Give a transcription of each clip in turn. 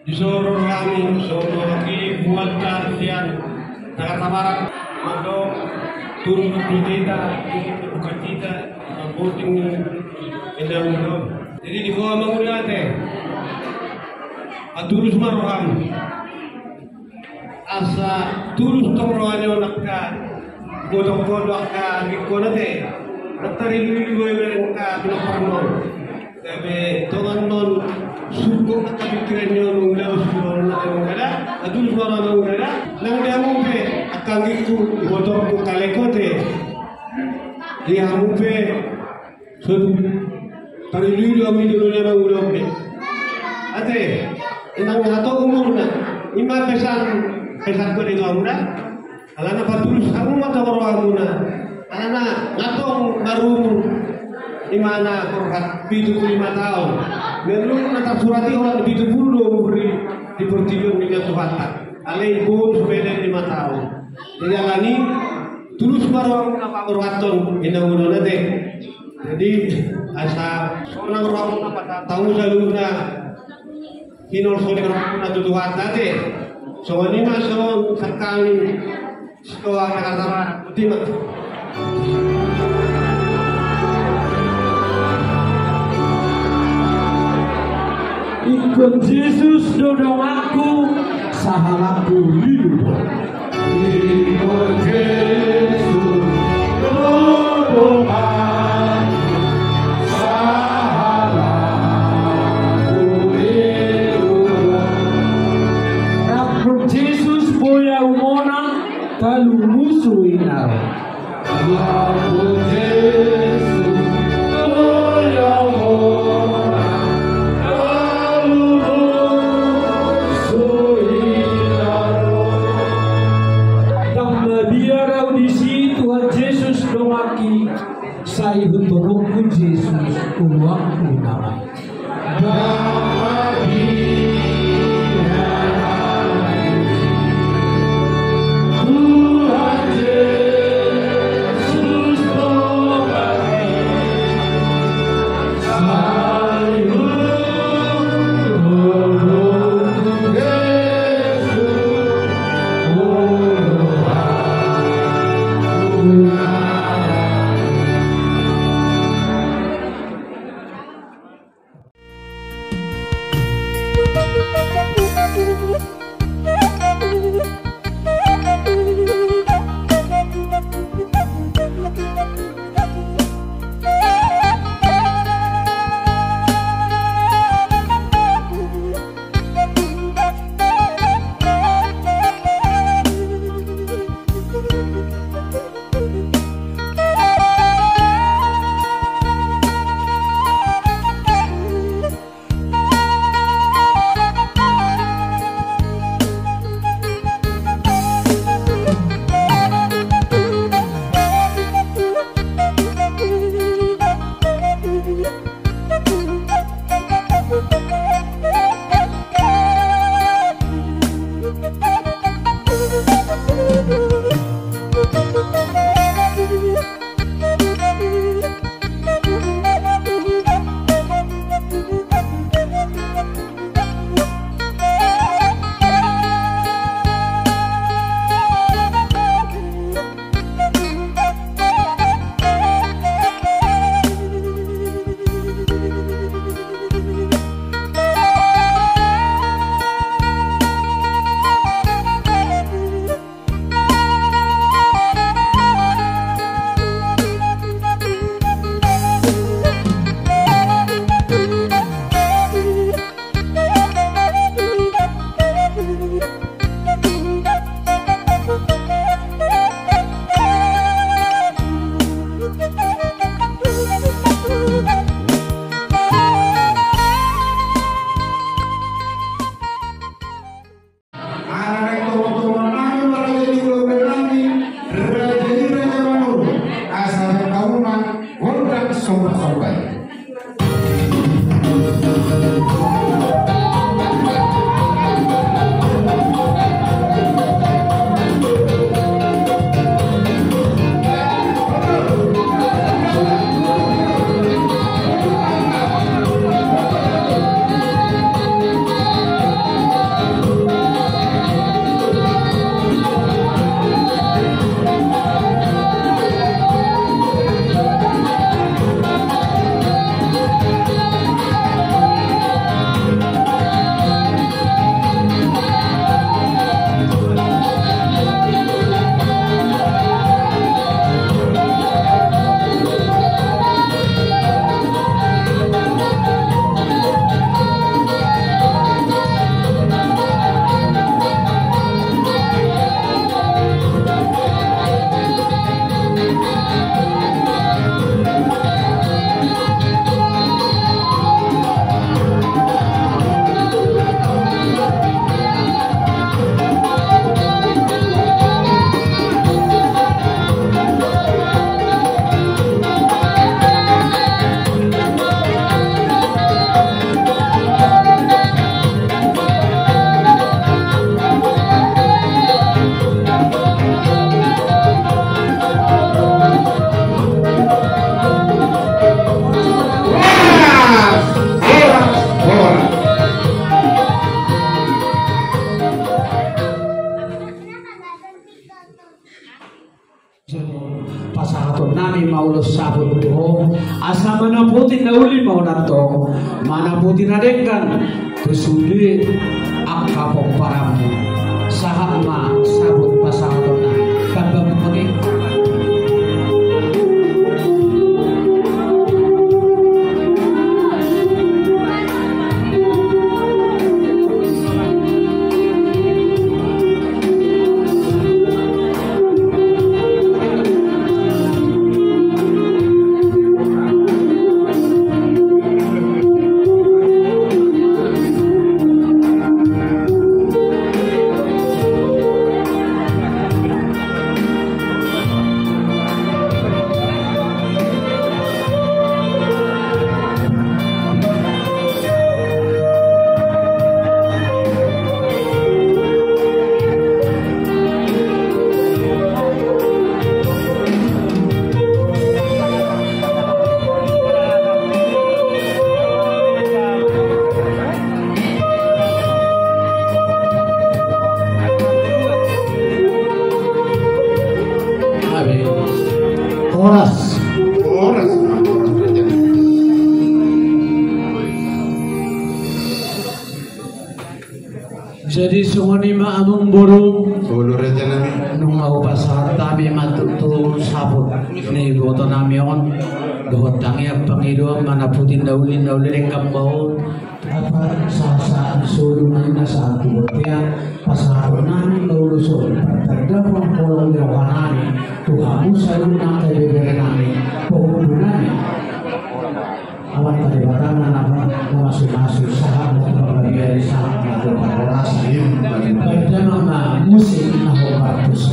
Disuruh kami, suruh lagi buat latihan Jakarta Barat, untuk turun ke kita, bukan kita, voting undang-undang. Jadi di bawah bangunan teh, tulus maroham, asa tulus tongrohannya nakka, bodok-bodok ka gikona teh, naktari dulu yang ka pinoparno, tapi tongan non suku atau pikirannya mengulang suara mengulang, atau suara mengulang, nang dia mumpe akan gitu bodoh kalekote, dia mumpe suatu tadi dulu kami dulu dia mengulang be, ate, nang atau umurna, ima pesan ko dito amuna, alana patulus kamu mata korwamuna, alana ngatong marumur. Di mana korhat 75 tahun. Menurut nata surati orang 70 umri di pertimbang dengan Tuhan. Alai pun sepeda 5 tahun. Jadi alani tulus baru apa korhaton ina-una nate. Jadi asa sonang roh apa tahu saluna hinol sore na tutuhan nate. So ni maso sakang sekolah Jakarta Timur. Ikut Yesus dodong aku, sahalaku hidup. Ikut Yesus dodong aku, sahalaku hidup. Ikut Yesus boya umona, kalu musuh inar. Ikut Yesus boya umona. Saya bertolong Yesus uang damai. Tuhan Yesus kembali. Saya bertolong Yesus. pasahaton nami maulos sabot ko asa manaputin na uli mau nato manaputin na dengkan tusuli ang kapong paramu sahab ma sabot pasahaton na kagam maging Oras. jadi sungani maamong burung Ulo raja namin. nung maupasar kami matutul sabot ni boto nami on dohot tangi ang Panginoon manaputin daulin lengkap baon apa sasaan sulungan na sa ato kaya pasaharo namin laulusol pagtagdapang kolong yawa namin tuhamu sa luna kay namin puhudo namin awan kalibatan na naman namasumaso sa hamot ng bagay sa ato pag-orasan kaya mga musik na humartos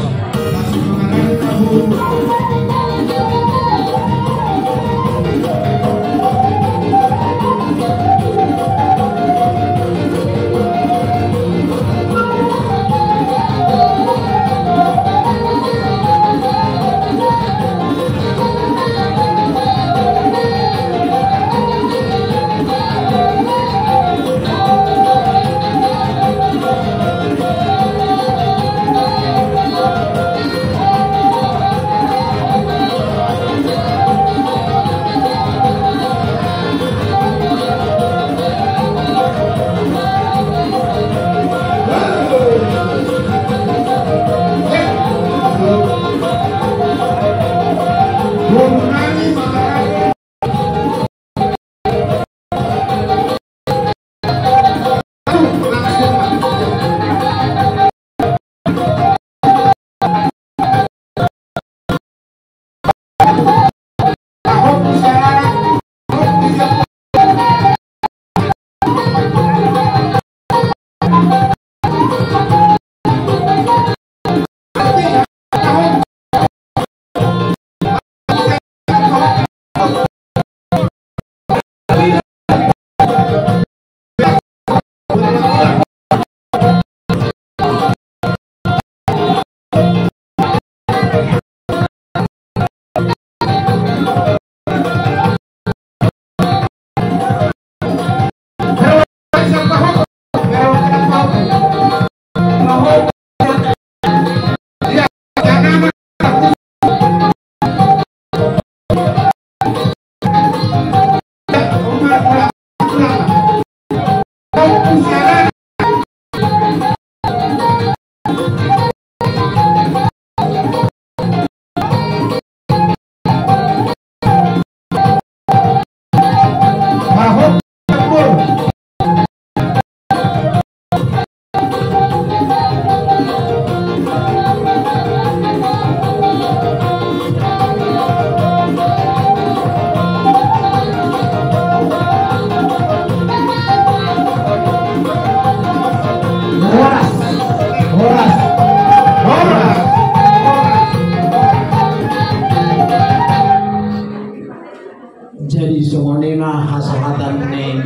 Jadi semuanya hasahatan ni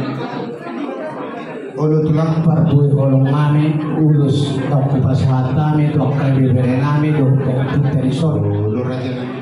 ulut lang parboy olong mami ulus tau kupas hatami dok kayu berenami dok terisor Ulo raja namin.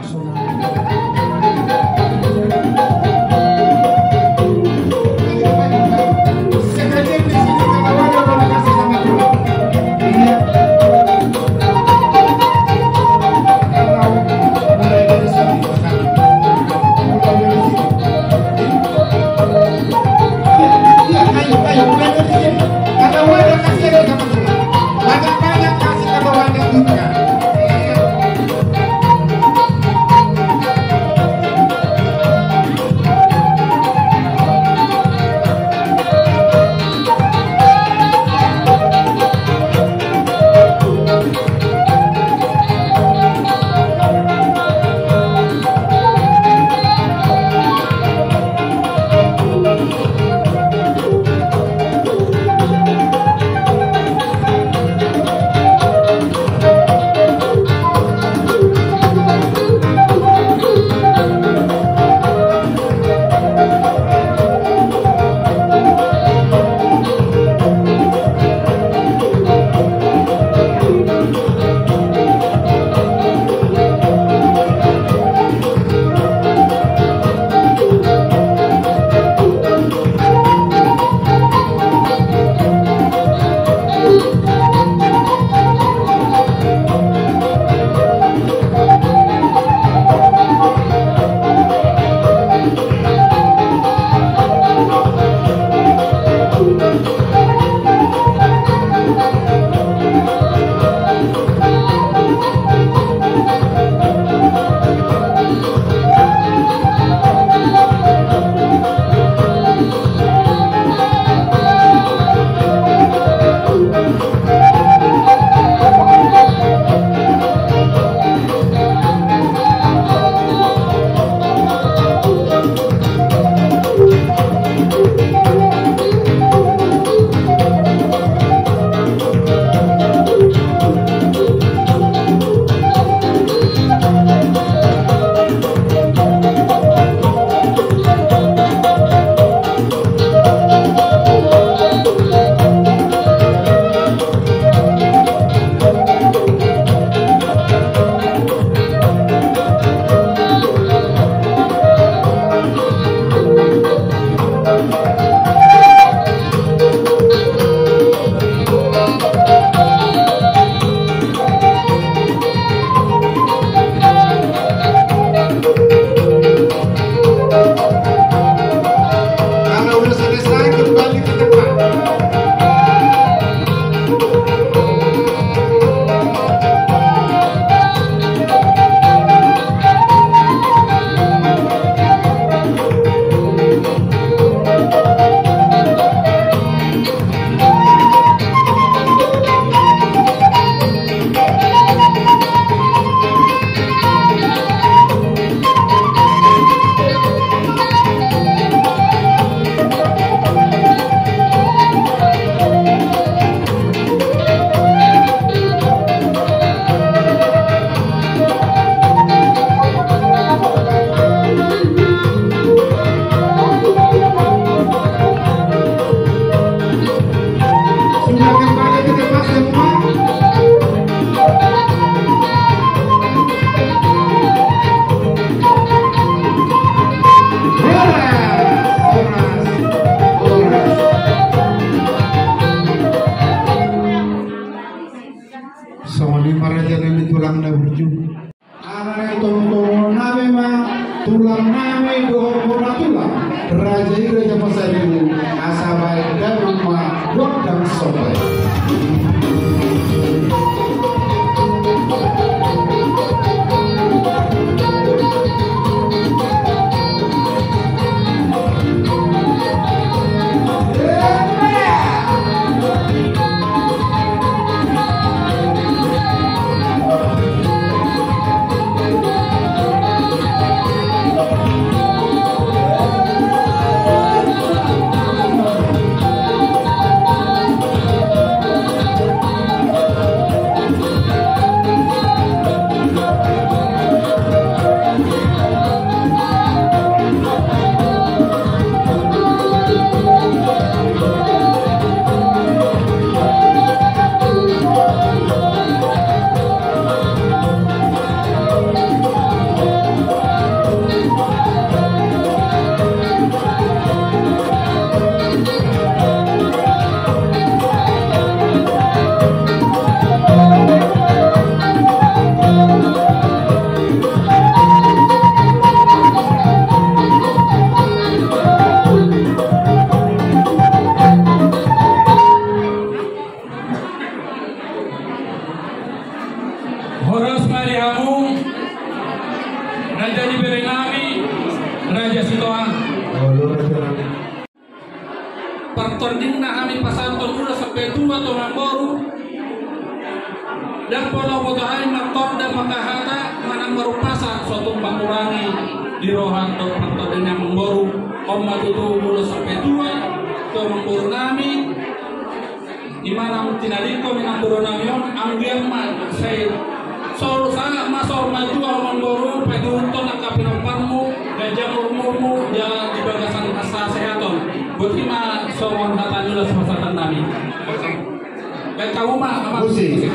tolong nabe ma tulang nabe doh pura tulang raja raja pasaribu asabai dan rumah godang sobai. Pertanding na kami pasanton una sampai dua tulang baru dan pola motorai motor dan makahata manang merupasa suatu pengurangi di rohan atau pertanding yang baru omma itu mula sampai dua tulang baru nami di mana tinadiko minang baru nami anggian man saya sol sangat masuk maju omang baru pagi untuk nakapin parmu dan jamurmu jangan di bagasan asa sehaton Bagaimana soal kata dulu semasa nami? Baik kamu mah apa? Musik.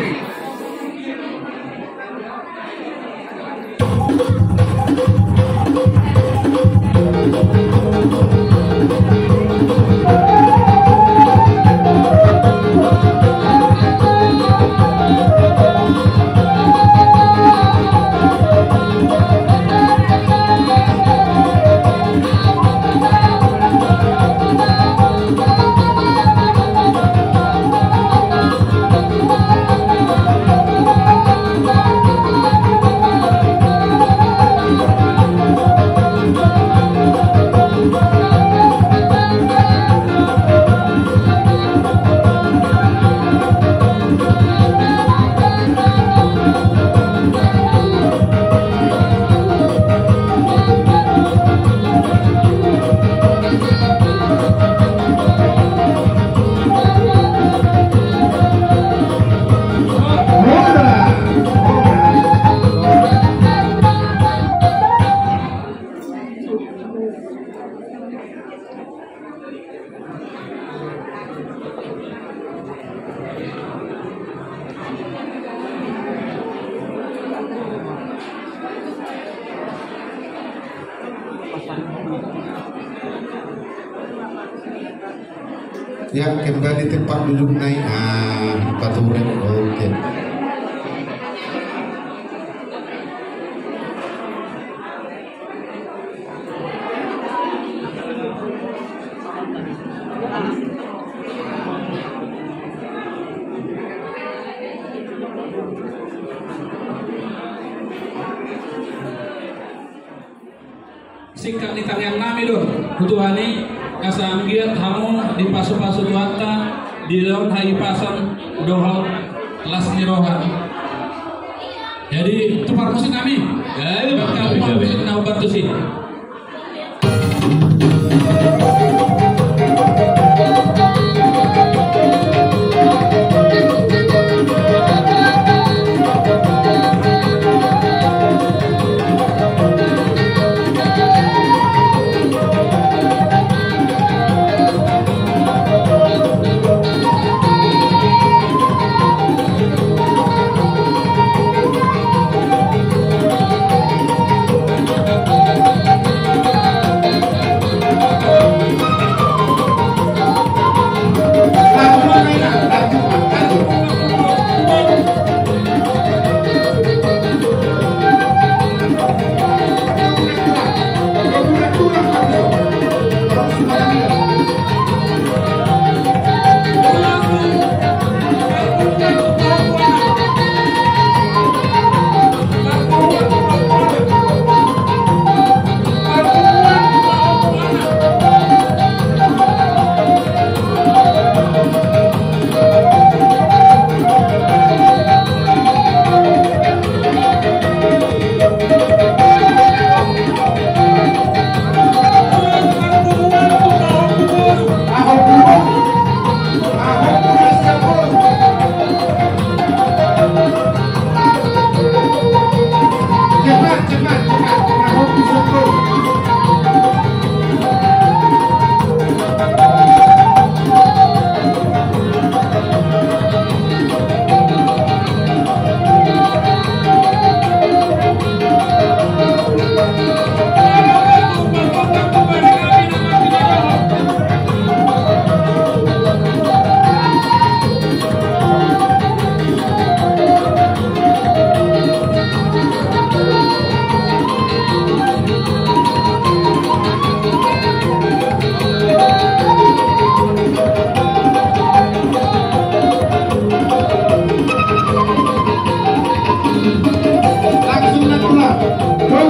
Ya, kembali tempat duduk naik. Paturan. Oke. Singkat di tarian nami dong, kutuhani kasanggiat hamu di pasu-pasu tuata di daun hai pasan dohal las nirohan. Jadi tukar musik kami. Jadi bakal musik na ubat sih.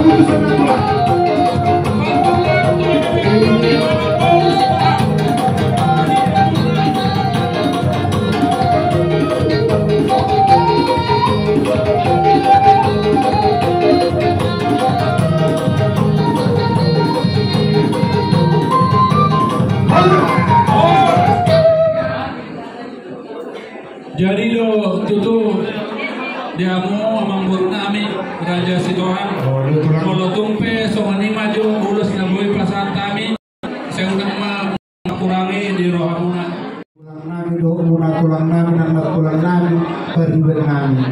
keputusan natural. Jadi lo tutu diamu amang buruk nami Raja Sidoan. Kalau tumpe so manima jo ulas na boy pasang kami. Saya undang kurangi di rohamuna. Tulang nami do umuna tulang nami nang tulang nami periben nami.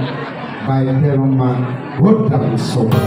Baik dari rumah godang sobat.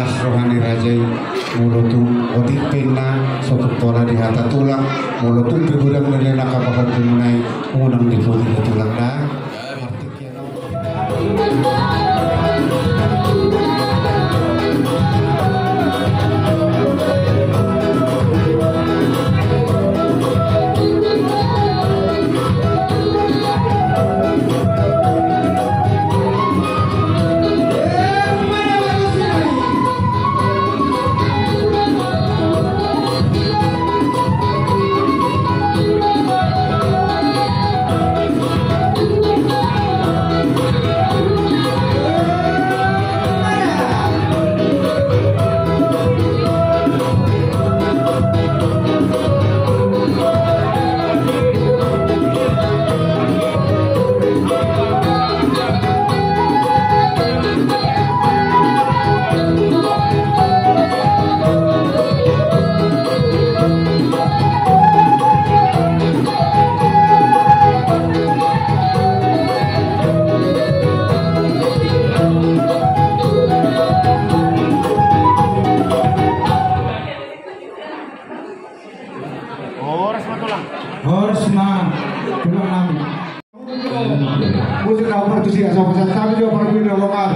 alas rohani rajai mulutu otik pena sotuk tola di hata tulang mulutu bergudang menena kabakan pemunai mengundang di putih tulang dah. Musik kau produksi sama kami juga pergi lokal.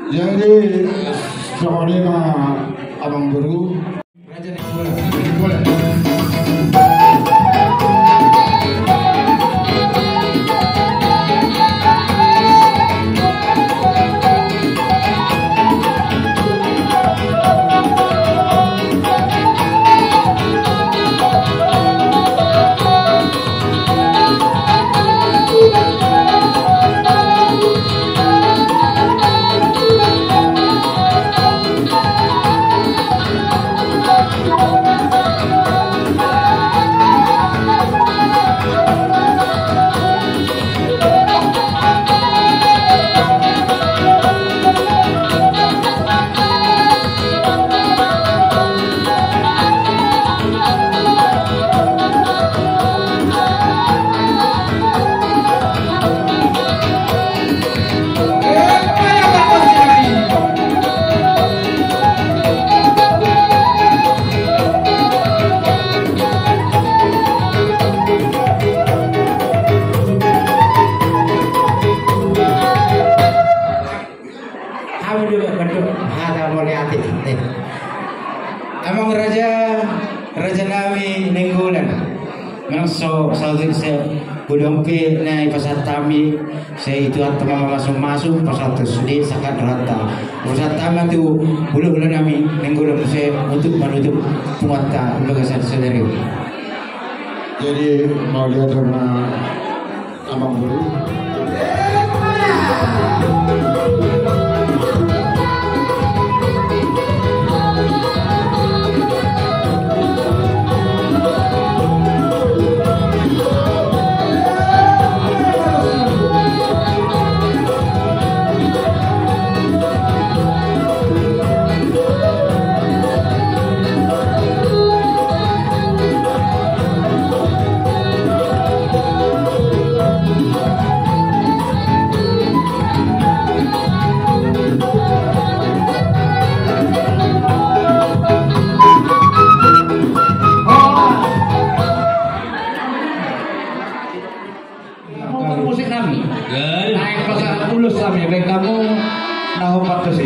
Jadi soalnya abang guru Raja boleh. Emang raja nami nenggolan so saudara saya budong ke naik pasar tami saya itu atau masuk pasar tersudi sakat rata pasar tami itu bulan nami nenggolan saya untuk menutup puasa lembaga saudari. Jadi mau lihat sama abang guru. Kamu nah opat sih.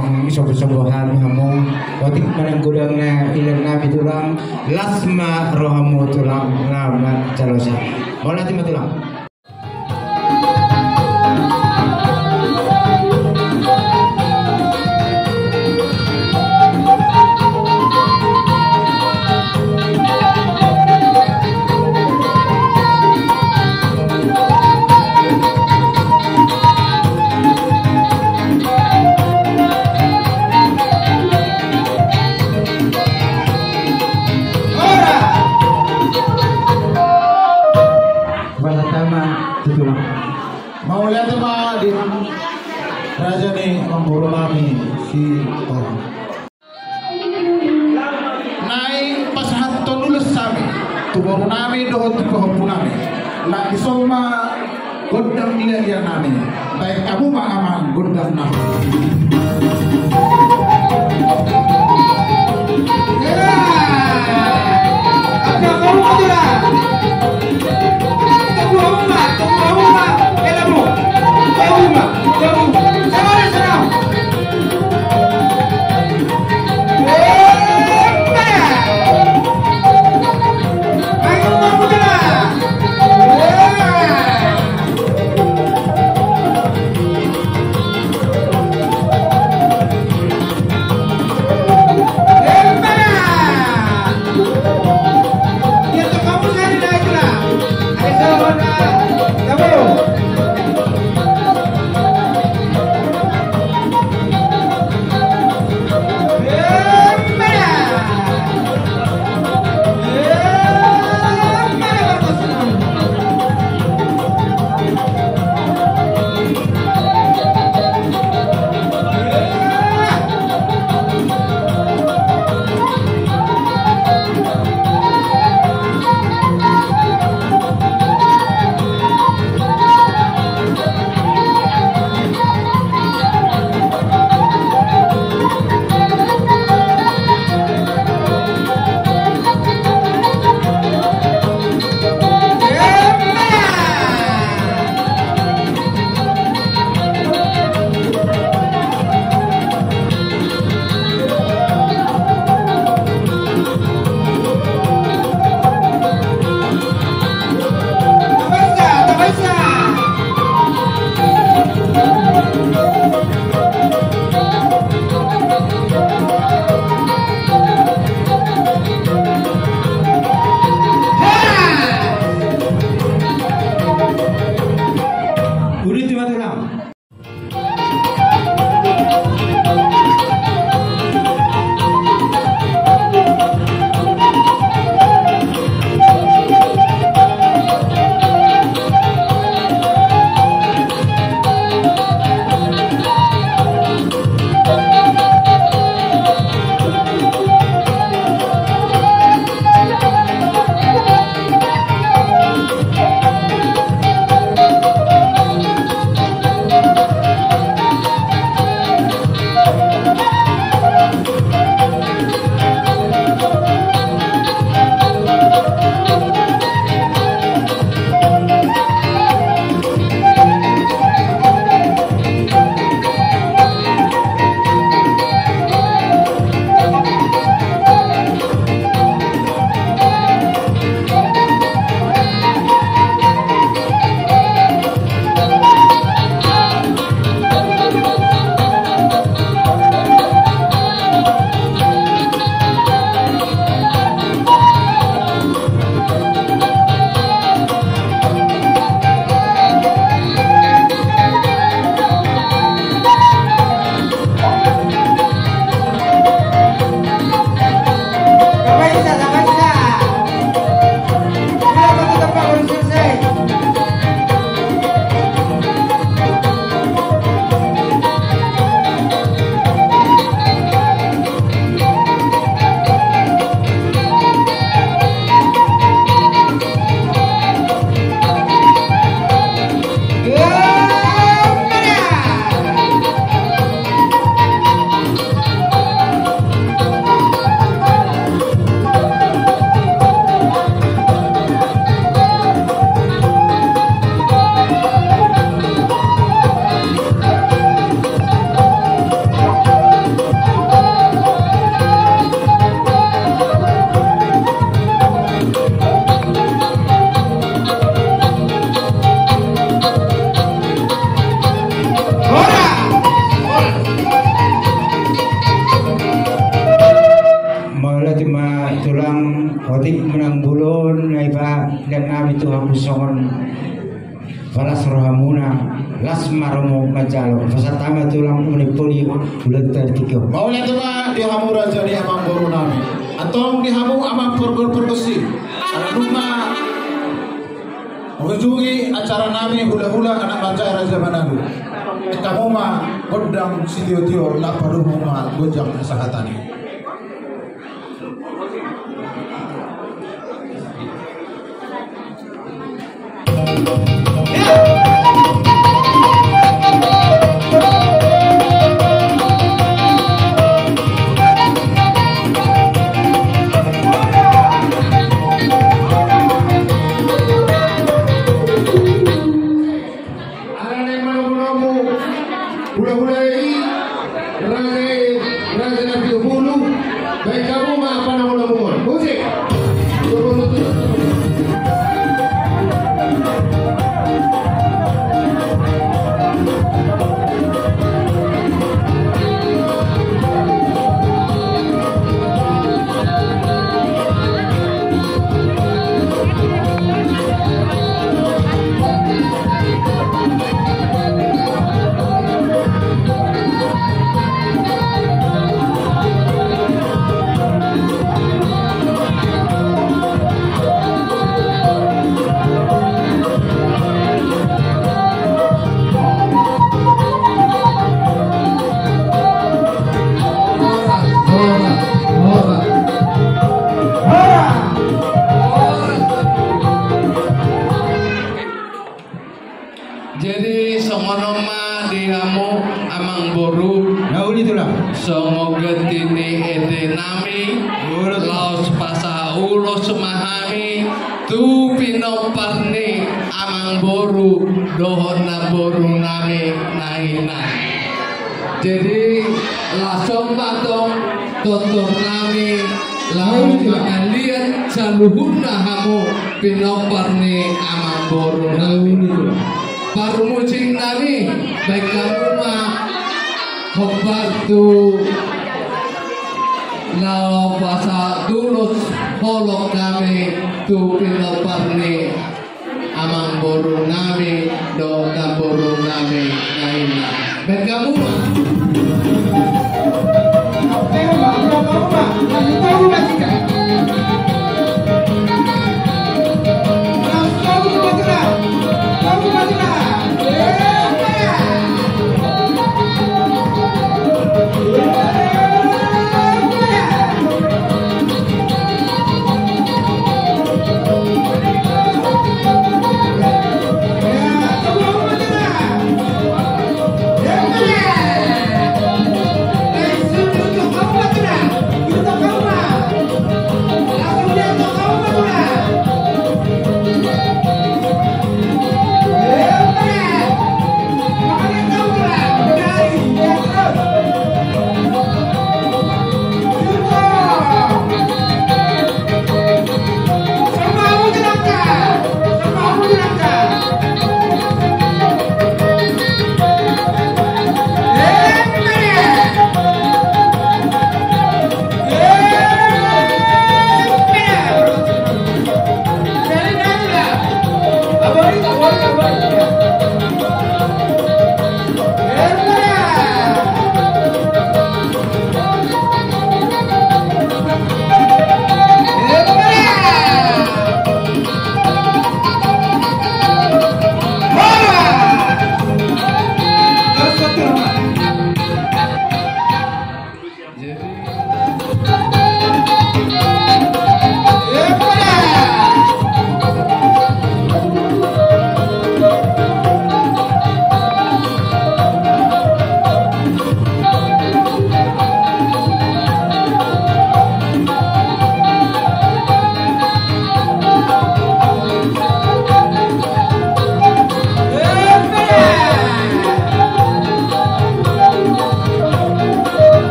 orang isobo-sobohan hamu watik manang gudang na ilan nabi tulang lasma rohamu tulang lamat calosa mau nanti tulang. Mau lihat apa di raja nih memburu nami si orang. Naik pasahat nulis sami, tuburu nami dohot kohopu nami. Lagi soma godang dia nami. Baik kamu aman godang nami. Apa kamu tidak? lihat nabi Tuhan kusongon falas rohamuna las maromo majalo fasatama tulang menipoli bulan tertiga maunya tuh mah dihamu raja di amang boru nami atau dihamu amang pergol-pergosi rumah mengunjungi acara nami hula-hula anak baca raja Manado kamu mah godang si tio-tio lah paruh mah gojang sahatani. Jadi langsung patong tonton nami lalu akan lihat saluhuna hamu pinoparni amang boru nami parumucing nami baik kamu mah membantu lalu pasal tulus holok kami tu pinoparni amang boru nami do boru nami naina baik kamu mah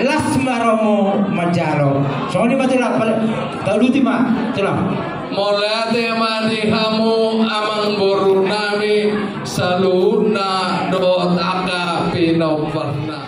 lasmaromo majaro. Soalnya matilah taluti mah, celah. Molate manihamu amang boru nami saluna dot aka pinoparna.